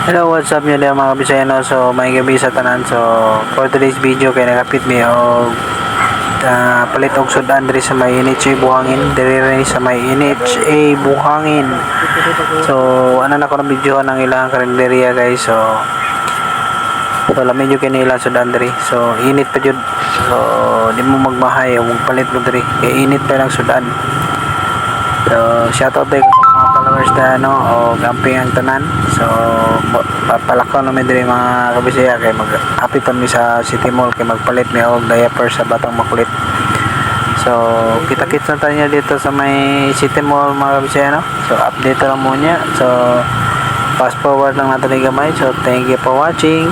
Hello, what's up nyo mga kabisayano? So, may gabi sa tanan. So, for today's video, kaya nakapit mi o palit og sudan diri sa may NHA Buhangin. Diri rin sa may NHA Buhangin. So, ano na ko na video ng ilang karinderya guys. So, lamin yung kanila sudan diri. So, init pa jud. So, di mo magmahay o magpalit mo diri. Kaya init pa lang sudan. So, shoutout tayo sa mga followers na o gamping ang tanan. So, papalakaw namin din mga kabisaya kay mag-apitan mi sa City Mall kay magpalit mi og diaper sa batang makulit. So, kita-kits na tayo dito sa may City Mall mga kabisaya So, update lang muna. So, fast forward lang natin yung gamay. So, thank you for watching.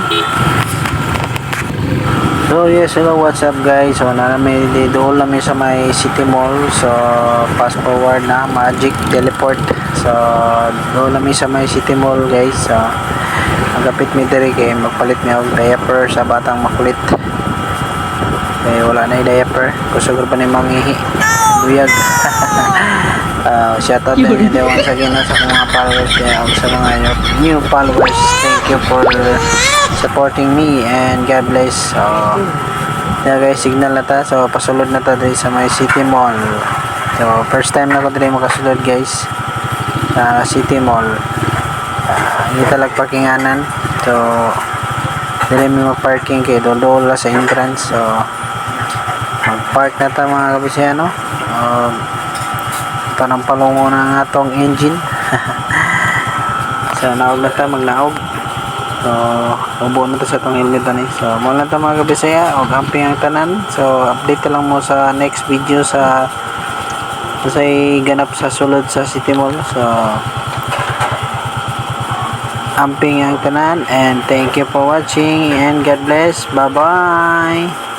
So yes, hello, what's up guys? So namin doon namin sa may City Mall. So fast forward na magic teleport. So doon namin sa may City Mall guys. So magapit mi diri kay magpalit mi og diaper sa batang makulit. Kay wala na yung diaper. Kusog pa ni mangihi. Buyag. Shoutout din nyo once again sa mga followers niya o sa mga new followers. Thank you for supporting me and God bless. So yeah guys, signal na ta. So pasulod na ta dito sa may City Mall. So first time na ko dito makasulod guys sa City Mall. Hindi talag parkinganan. So dili mi mag-parking kay doon sa entrance. So mag-park na ta mga kabisayano. Panampalungo na nga atong engine. So naog na ta, magnaog. So ubo na ta sa itong helmet ni. So mula na ta mga kabisaya o camping ang tanan. So update ka lang mo sa next video sa ganap sa sulod sa City Mall. So camping ang tanan and thank you for watching and God bless. Bye bye.